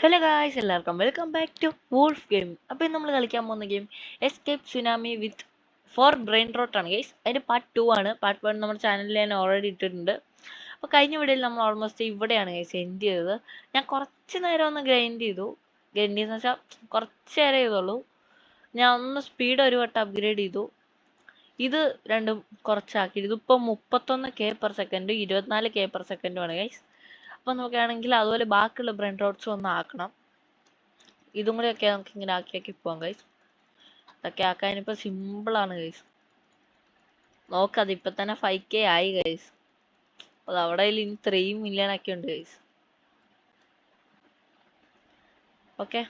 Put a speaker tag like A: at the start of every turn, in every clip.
A: Hello guys, എല്ലാവർക്കും welcome back to wolf game. അപ്പോൾ ഇന്ന് നമ്മൾ കളിക്കാൻ പോകുന്ന game escape tsunami with for brain rot ആണ് ഗൈസ്. അതിൻ്റെ പാർട്ട് 2 ആണ്. പാർട്ട് 1 നമ്മുടെ ചാനലിൽ ഞാൻ ഓൾറെഡി ഇട്ടിട്ടുണ്ട്. അപ്പോൾ കഴിഞ്ഞ വീഡിയോയിൽ നമ്മൾ ഓൾമോസ്റ്റ് ഇവിടെയാണ് ഗൈസ് എൻഡ് ചെയ്തത്. ഞാൻ കുറച്ച് നേരം ഒന്ന് ഗ്രൈൻഡ് ചെയ്യുന്ന വെച്ചാൽ കുറച്ച് നേരം ചെയ്തുള്ളൂ. ഞാൻ ഒന്ന് സ്പീഡ് ഒരു വട്ടം അപ്ഗ്രേഡ് ചെയ്തു. ഇത് രണ്ടും കുറച്ചാക്കി. ഇതിപ്പോൾ 31k/s 24k/s ആണ് ഗൈസ്. അപ്പോൾ നോക്കുകയാണെങ്കിൽ അതുപോലെ ബാക്കിയുള്ള ബ്രെയിൻ റോട്ട്സും ഒന്ന് ആക്കണം. ഇതും കൂടെ ഒക്കെ നമുക്ക് ഇങ്ങനെ ആക്കി പോവാം ഗൈസ്. ഇതൊക്കെ ആക്കാനിപ്പോൾ സിമ്പിളാണ് ഗൈസ്. നോക്കത് ഇപ്പം തന്നെ 5k ആയി ഗൈസ്. അത് അവിടെ ഇനി 3 മില്യൺ ഒക്കെ ഉണ്ട് ഗൈസ്. ഓക്കെ,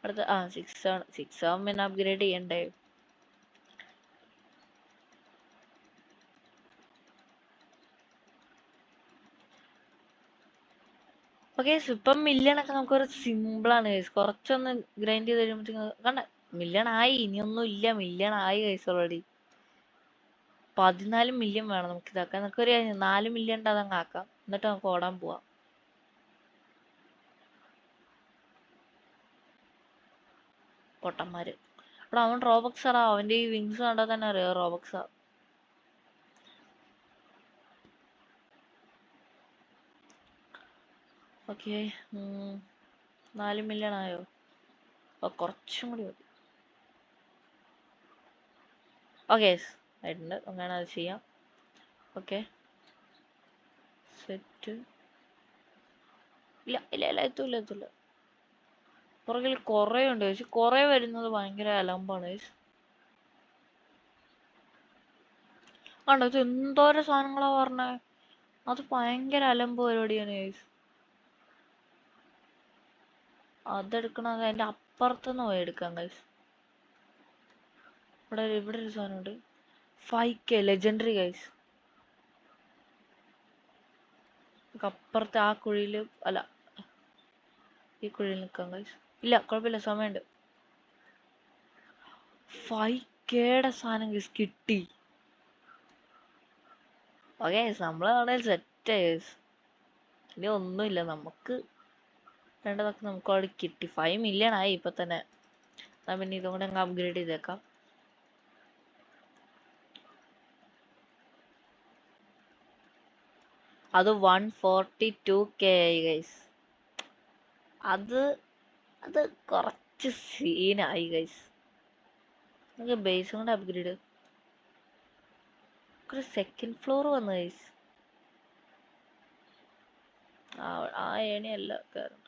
A: അടുത്ത 6 ആവും പിന്നെ അപ്ഗ്രേഡ് ചെയ്യണ്ടേ. ഓക്കെ, ഇപ്പം മില്യൺ ഒക്കെ നമുക്ക് കുറച്ച് സിമ്പിളാണ് ഗൈസ്. കുറച്ചൊന്ന് ഗ്രൈൻഡ് ചെയ്ത് കഴിയുമ്പോഴത്തേക്ക് കണ്ട മില്യൺ ആയി. ഇനിയൊന്നും ഇല്ല, മില്യൺ ആയി ഗൈസ് ഓൾറെഡി. 14 മില്യൺ വേണം നമുക്ക് ഇതാക്കാൻ. നമുക്കൊരു 4 മില്യൺ അതങ്ങ് ആക്കാം, എന്നിട്ട് നമുക്ക് ഓടാൻ പോവാം. പൊട്ടന്മാര് അവിടെ അവൻ റോബക്സാടാ. അവന്റെ ഈ വിങ്സ് കണ്ടാൽ തന്നെ അറിയാം റോബക്സാ. ഓക്കെ, 4 മില്യൺ ആയോ? കുറച്ചും കൂടി മതി. ഓക്കെ ആയിട്ടുണ്ട്. അങ്ങനെ അത് ചെയ്യാം. Okay set. ഇല്ല ഇല്ല ഇല്ല, എത്തൂല. പുറകിൽ കുറേ ഉണ്ട് പക്ഷെ കുറേ വരുന്നത് ഭയങ്കര അലമ്പാണ്. കണ്ടോ, ഇത് എന്തോരം സാധനങ്ങളാ പറഞ്ഞേ. അത് ഭയങ്കര അലമ്പ് പരിപാടിയാണ് ഗൈസ്. അതെടുക്കണത് അതിന്റെ അപ്പുറത്തുനിന്ന് പോയി എടുക്കാം ഗൈസ്. ഇവിടെ ഒരു സാധനമുണ്ട്. 5k legendary guys. അപ്പുറത്തെ ആ കുഴിയിൽ അല്ല, ഈ കുഴിയിൽ നിൽക്കാം ഗൈസ്. ഇല്ല കുഴപ്പമില്ല, സമയമുണ്ട്. 5kയുടെ സാധനം ഗൈസ് കിട്ടി. ഓക്കെ, നമ്മളെ സെറ്റ് ഗൈസ്. ഇനി ഒന്നുമില്ല, നമുക്ക് വേണ്ടതൊക്കെ നമുക്ക് അവിടെ കിട്ടി. 5 മില്യൺ ആയി ഇപ്പൊ തന്നെ. എന്നാ പിന്നെ ഇതും കൂടെ അങ്ങ് അപ്ഗ്രേഡ് ചെയ്തേക്കാം. അത് 142k ആയി ഗൈസ്. അത് കുറച്ച് സീനായി ഗൈസ്. നമുക്ക് ബേസ് കൊണ്ട് അപ്ഗ്രേഡ്. ഒരു സെക്കൻഡ് ഫ്ലോർ വന്നു ഗൈസ്. ആ ഏണിയല്ല കയറും.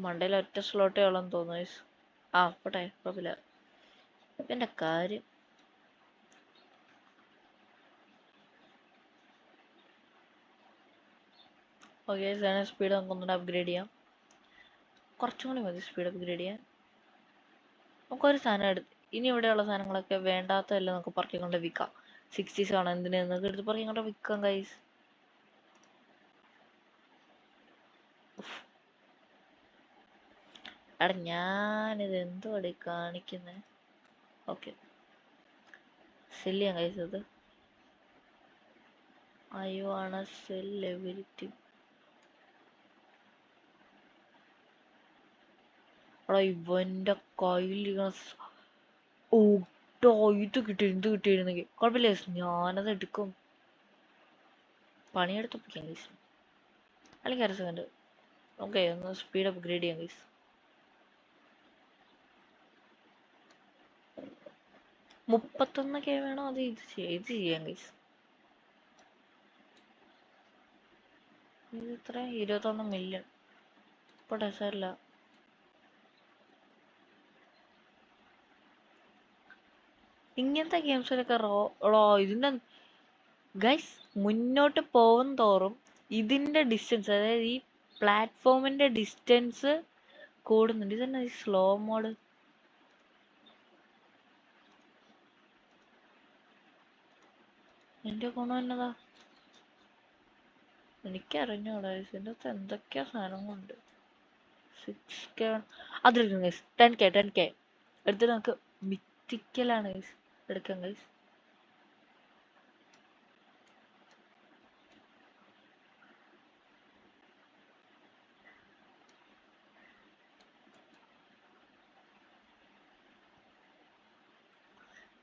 A: മണ്ടയിൽ ഒറ്റ സ്ലോട്ടേ ഉള്ളെന്ന് തോന്നുന്നു ഗൈസ്. പോട്ടെ, കുഴപ്പമില്ല. എന്റെ കാര്യം ഓക്കെ. സ്പീഡ് നമുക്ക് ഒന്നുകൂടെ അപ്ഗ്രേഡ് ചെയ്യാം. കുറച്ചും കൂടി മതി സ്പീഡ് അപ്ഗ്രേഡ് ചെയ്യാൻ. നമുക്കൊരു സാധനം എടുത്ത് ഇനി ഇവിടെയുള്ള സാധനങ്ങളൊക്കെ വേണ്ടാത്തതെല്ലാം നമുക്ക് പറക്കിക്കൊണ്ട് വിൽക്കാം. 60s ആണ്, എന്തിനാ നമുക്ക് എടുത്ത് പറക്കിക്കൊണ്ട് വിൽക്കാം ഗൈസ്. എടാ ഞാനിത് എന്തുവാടി കാണിക്കുന്നത്? ഓക്കെ സെല് ചെയ്യാം ഗൈസ്. ഇത് ഐ വാണ സെൽ എവരിത്തിങ്. എടാ ഇവന്റെ കയ്യിൽ ഓട്ടോ ഇത് കിട്ടിയിരുന്നെങ്കിൽ കുഴപ്പമില്ല ഗൈസ്, ഞാനത് എടുക്കും. പണിയെടുത്തൊപ്പിക്കാം ഗൈസ്. അല്ലെങ്കിൽ 1 സെക്കൻഡ് ഓക്കെ ഒന്ന് സ്പീഡ് അപ്ഗ്രേഡ് ചെയ്യാം ഗൈസ്. 31k വേണോ? അത് ഇത് ചെയ്യാം ഗൈസ്. ഇത് ഇത്ര 21 മില്യൺ. പോട്ടെ, സാറില്ല. ഇങ്ങനത്തെ ഗെയിംസിലൊക്കെ ഇതിന്റെ ഗൈസ് മുന്നോട്ട് പോകും തോറും ഇതിന്റെ ഡിസ്റ്റൻസ്, അതായത് ഈ പ്ലാറ്റ്ഫോമിന്റെ ഡിസ്റ്റൻസ് കൂടുന്നുണ്ട്. ഇതന്നെ ഈ സ്ലോ മോഡ്. എന്റെ ഗുണം എന്നതാ എനിക്കറിഞ്ഞൂടാ. ഇതിൻ്റെ അകത്ത് എന്തൊക്കെയാ സാധനങ്ങളുണ്ട്. 6k അതെടുക്കാം guys. 10k എടുത്തിട്ട് നമുക്ക് മിത്തിക്കലാണ് ഗൈസ് എടുക്കാം ഗൈസ്.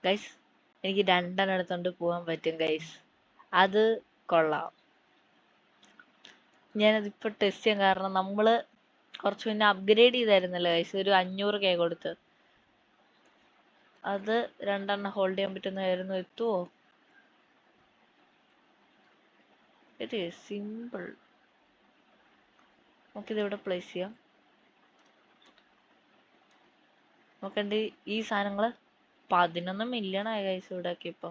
A: ഗൈസ് എനിക്ക് 2 എടുത്തോണ്ട് പോകാൻ പറ്റും ഗൈസ്. അത് കൊള്ളാം. ഞാനതിപ്പോ ടെസ്റ്റ് ചെയ്യാൻ കാരണം നമ്മള് കുറച്ച് മുന്നേ അപ്ഗ്രേഡ് ചെയ്തായിരുന്നല്ലോ ഗൈസ്, ഒരു 500K കൊടുത്ത്. അത് 2 ഹോൾഡ് ചെയ്യാൻ പറ്റുന്നതായിരുന്നു. എത്തുവോ? It is simple. നമുക്കിത് ഇവിടെ പ്ലേസ് ചെയ്യാം. നോക്കണ്ട് ഈ സാധനങ്ങള് 11 മില്യൺ ആയി ഗൈസ് ഇവിടെയൊക്കെ ഇപ്പൊ.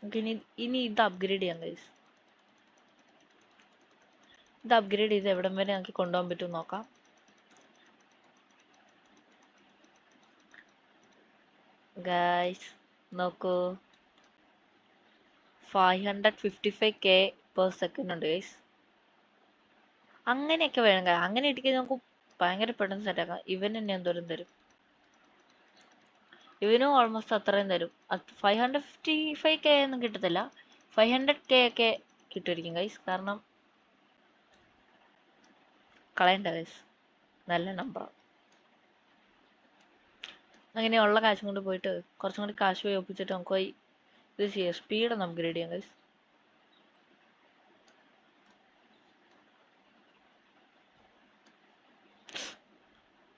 A: നമുക്ക് ഇനി ഇത് അപ്ഗ്രേഡ് ചെയ്യാം ഗൈസ്. ഇത് അപ്ഗ്രേഡ് ചെയ്ത് എവിടം വരെ നമുക്ക് കൊണ്ടുപോകാൻ പറ്റും നോക്കാം. ഗൈസ് നോക്കൂ, 555K/s ഉണ്ട് ഗൈസ്. അങ്ങനെയൊക്കെ വേണം. അങ്ങനെ ഇട്ടിക്കഴിഞ്ഞാൽ നമുക്ക് ഭയങ്കര പെട്ടെന്ന് സെറ്റാക്കാം. ഇവൻ തന്നെ എന്തോരം തരും? ഇവനും ഓൾമോസ്റ്റ് അത്രയും തരും. 555K ഒന്നും കിട്ടത്തില്ല, 500K ഒക്കെ കിട്ടുമായിരിക്കും ഗൈസ്. കാരണം കളയണ്ട ഗൈസ്, നല്ല നമ്പറാണ്. അങ്ങനെയുള്ള കാശും കൊണ്ട് പോയിട്ട് കുറച്ചും കൂടി കാശ് പോയി ഒപ്പിച്ചിട്ട് നമുക്ക് പോയി ഇത് ചെയ്യാം. സ്പീഡ് ഒന്ന് അപ്ഗ്രേഡ് ചെയ്യാം ഗൈസ്.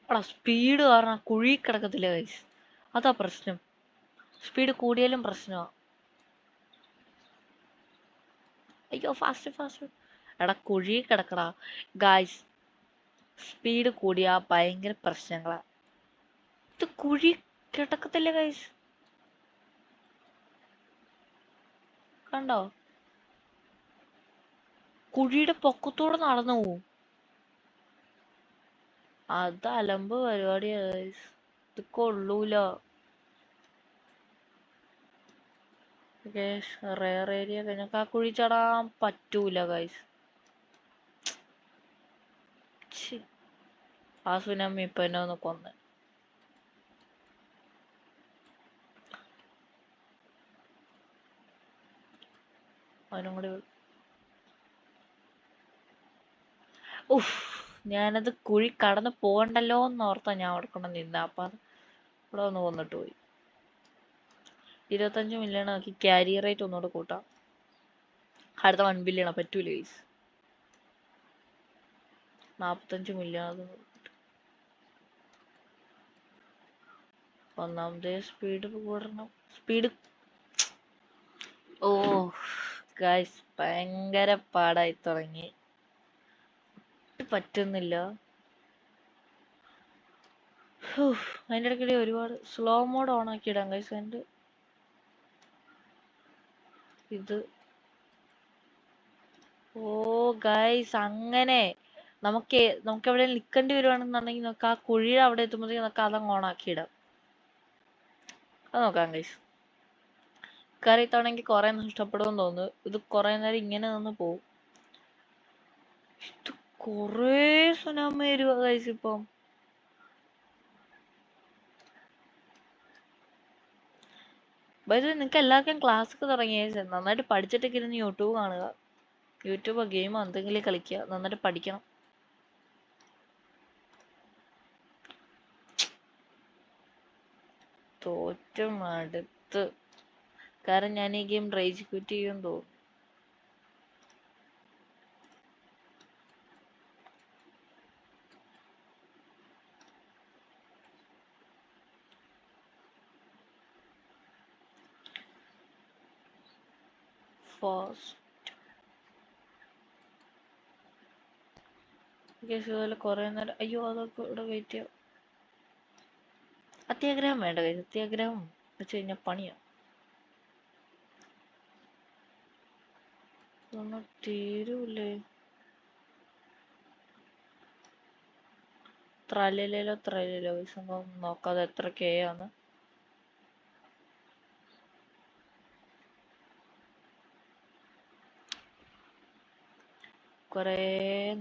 A: എടാ സ്പീഡ് കാരണം കുഴി കിടക്കത്തില്ല ഗൈസ്, അതാ പ്രശ്നം. സ്പീഡ് കൂടിയാലും പ്രശ്നമാണ്. അയ്യോ ഫാസ്റ്റ് ഫാസ്റ്റ്. എടാ കുഴി കിടക്കടാ ഗൈസ്. സ്പീഡ് കൂടിയാ ഭയങ്കര പ്രശ്നങ്ങളാ. ഇത് കുഴി കിടക്കത്തില്ല ഗൈസ്, കണ്ടോ? കുഴിയുടെ പൊക്കത്തൂടെ നടന്നു പോവും. അത് അലമ്പ് പരിപാടിയാ ഗൈസ്, ഇത് കൊള്ളൂല. റെയർ ഏരിയ കഴിഞ്ഞാൽ ആ കുഴി ചാടാൻ പറ്റൂല ഗൈസ്. ആ സുനാമി ഇപ്പൊ എന്നെ ഒന്ന് കൊന്ന്. അവനും കൂടി ഉഫ്, ഞാനത് കുഴി കടന്ന് പോകണ്ടല്ലോ എന്ന് ഓർത്താ ഞാൻ അവിടെ കൊണ്ട് നിന്ന. അപ്പൊ അത് ഇവിടെ ഒന്ന് കൊന്നിട്ട് പോയി. 25 മില്യൺ ആക്കി ക്യാരി റേറ്റ് ഒന്നുകൂടെ കൂട്ടാം. അടുത്ത 1 ബില്യൺ പറ്റൂല ഗൈസ്. 45 മില്യൺ. അത് ഒന്നാമതേ സ്പീഡ് കൂടണം. സ്പീഡ് ഓ ഗൈസ് ഭയങ്കര പാടായി തുടങ്ങി, പറ്റുന്നില്ല. അതിൻ്റെ ഇടയ്ക്കിടെ ഒരുപാട് സ്ലോ മോഡ് ഓൺ ആക്കി ഇടാം ഗൈസ്. എൻ്റെ ഇത് ഓ ഗൈസ് അങ്ങനെ നമുക്ക് എവിടെ നിൽക്കേണ്ടി വരുവാണെന്നുണ്ടെങ്കിൽ നമുക്ക് ആ കുഴിയുടെ അവിടെ എത്തുമ്പോഴത്തേക്ക് നമുക്ക് അതങ്ങ് ഓണാക്കി ഇടാം. അത് നോക്കാം ഗൈസ്. കറിയത്താണെങ്കിൽ കുറെ നഷ്ടപ്പെടുമെന്ന് തോന്നുന്നു. ഇത് കുറെ നേരം ഇങ്ങനെ നിന്ന് പോവും. ഇത് കൊറേ സുനാമി വരുക ഗൈസ് ഇപ്പം. നിങ്ങൾക്ക് എല്ലാവർക്കും ക്ലാസ് ഒക്കെ തുടങ്ങി. നന്നായിട്ട് പഠിച്ചിട്ടൊക്കെ ഇരുന്ന് യൂട്യൂബ് കാണുക. യൂട്യൂബോ ഗെയിമോ എന്തെങ്കിലും കളിക്കുക. നന്നായിട്ട് പഠിക്കണം. തോറ്റും അടുത്ത്. കാരണം ഞാൻ ഈ ഗെയിം റേജ് ക്വിറ്റ് ചെയ്യുമെന്ന് തോന്നുന്നു. ഫാസ്റ്റ് ഇതുപോലെ കുറെ നേരം. അയ്യോ അതൊക്കെ ഇവിടെ വെയിറ്റ് ചെയ്യാം. അത്യാഗ്രഹം വേണ്ട കൈ. അത്യാഗ്രഹം വെച്ച് കഴിഞ്ഞാൽ പണിയാണ്. ഇതൊന്നും തീരൂലേ. ത്രലയിലോ സംഭവം നോക്കാതെ എത്ര കെ ആണ്. കുറേ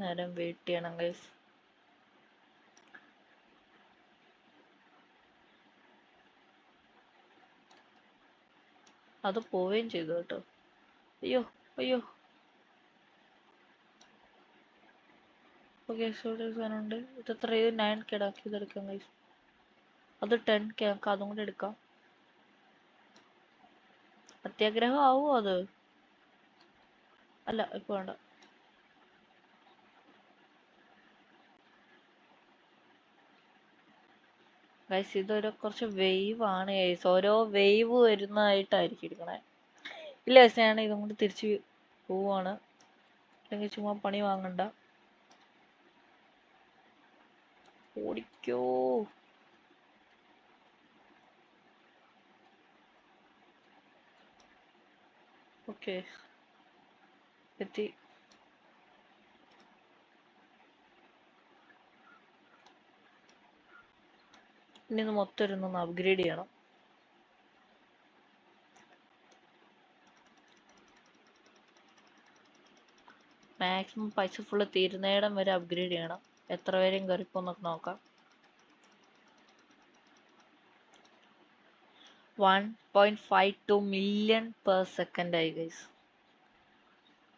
A: നേരം വെയിറ്റ് ചെയ്യണം ഗൈസ്. അത് പോവുകയും ചെയ്തു കേട്ടോ. അയ്യോ അയ്യോ. ഓക്കെ സാധനമുണ്ട്. ഇത് എത്ര? ഇത് 9K ആക്കി ഇതെടുക്കാം ഗൈസ്. അത് 10K ആക്കാം. അതും കൂടെ എടുക്കാം. അത്യാഗ്രഹം ആവുമോ അത്? അല്ല ഇപ്പൊ വേണ്ട. ഗൈസ് ഇതൊരു കുറച്ച് വേവ് ആണ് ഗൈസ്. ഓരോ വേവ് വരുന്നതായിട്ടായിരിക്കും എടുക്കണേ. ഇല്ല ഗൈസ് ഞാൻ ഇതും കൊണ്ട് തിരിച്ച് പോവാണ്. അല്ലെങ്കിൽ ചുമ്മാ പണി വാങ്ങണ്ട. ഓടിക്കോ. ഓക്കെ എത്തി. ഇനി ഇത് മൊത്തം ഇരുന്നൊന്ന് അപ്ഗ്രേഡ് ചെയ്യണം. മാക്സിമം പൈസ ഫുള്ള് തീരുന്നയിടം വരെ അപ്ഗ്രേഡ് ചെയ്യണം. എത്ര പേരെയും കയറിപ്പോന്നൊക്കെ നോക്കാം. 1.52 മില്യൺ പെർ സെക്കൻഡ് ആയി ഗൈസ്.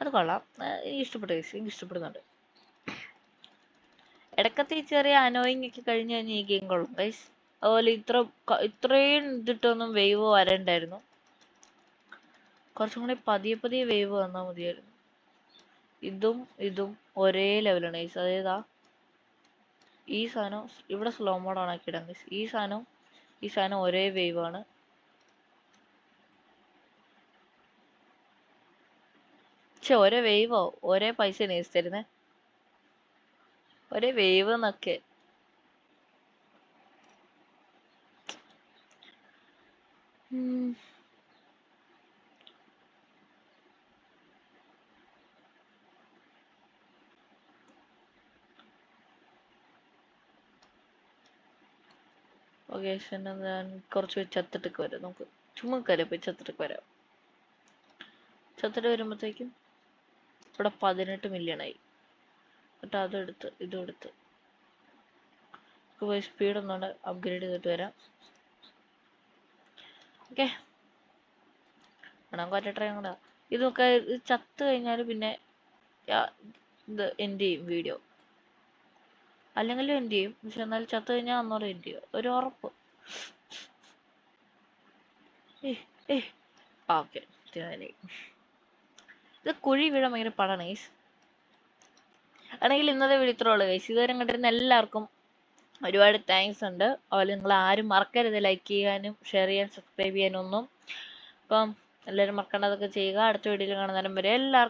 A: അത് കൊള്ളാം. എനിക്ക് ഇഷ്ടപ്പെട്ടു ഗൈസ്. എനിക്ക് ഇഷ്ടപ്പെടുന്നുണ്ട്. ഇടക്കത്തെ ഈ ചെറിയ അനോയിങ് ഒക്കെ കഴിഞ്ഞ് കഴിഞ്ഞാൽ ഈ ഗെയിം കൊള്ളും ഗൈസ്. അതുപോലെ ഇത്രയും ഇതിട്ടൊന്നും വേവ് വരണ്ടായിരുന്നു. കുറച്ചും കൂടി പതിയെ പതിയെ വേവ് വന്നാൽ മതിയായിരുന്നു. ഇതും ഇതും ഒരേ ലെവലാണ് ഗൈസ്. അതേതാ ഈ സാധനം ഇവിടെ സ്ലോ മോഡ് ഓൺ ആക്കിയിടാം ഗൈസ്. ഈ സാധനം ഒരേ വേവ് ആണ്. ഒരേ വേവോ ഒരേ പൈസ ഗൈസ് തരുന്നേ. ഒരേ വേവ് എന്നൊക്കെ. ഓക്കെ ഞാൻ കുറച്ച് ചത്തിട്ടൊക്കെ വരാം. നമുക്ക് ചുമ്മാ കയറി പോയി ചത്തിട്ടൊക്കെ വരാം. ചത്തിട്ട് വരുമ്പോഴത്തേക്കും ഇവിടെ 18 മില്യൺ ആയി. എന്നിട്ട് അതെടുത്ത് ഇതും എടുത്ത് പോയി സ്പീഡ് ഒന്നുകൊണ്ട് അപ്ഗ്രേഡ് ചെയ്തിട്ട് വരാം. ഓക്കെ നമുക്ക് ഒറ്റ ട്രൈ കൂടാ. ഇതൊക്കെ ചത്ത് കഴിഞ്ഞാൽ പിന്നെ ഇത് എൻഡ് ചെയ്യും വീഡിയോ. അല്ലെങ്കിലും എൻഡ് ചെയ്യും. പക്ഷെ എന്നാലും ചത്ത് കഴിഞ്ഞാൽ അന്നോടെ എൻഡ് ചെയ്യും. ഒരു ഉറപ്പ്. ഓക്കെ ഇത് കുഴി വീഴാൻ ഭയങ്കര പാടാണ് ഗൈസ്. ആണെങ്കിൽ ഇന്നത്തെ വീഡിയോ ഇത്രേ ഉള്ളൂ ഗൈസ്. ഇതുവരെ കണ്ടിരുന്ന എല്ലാവർക്കും ഒരുപാട് താങ്ക്സ് ഉണ്ട്. അതുപോലെ നിങ്ങൾ ആരും മറക്കരുത് ലൈക്ക് ചെയ്യാനും ഷെയർ ചെയ്യാനും സബ്സ്ക്രൈബ് ചെയ്യാനും ഒന്നും. അപ്പം എല്ലാവരും മറക്കേണ്ടതൊക്കെ ചെയ്യുക. അടുത്ത വീഡിയോയിൽ കാണുന്നേരം വരെ എല്ലാവർക്കും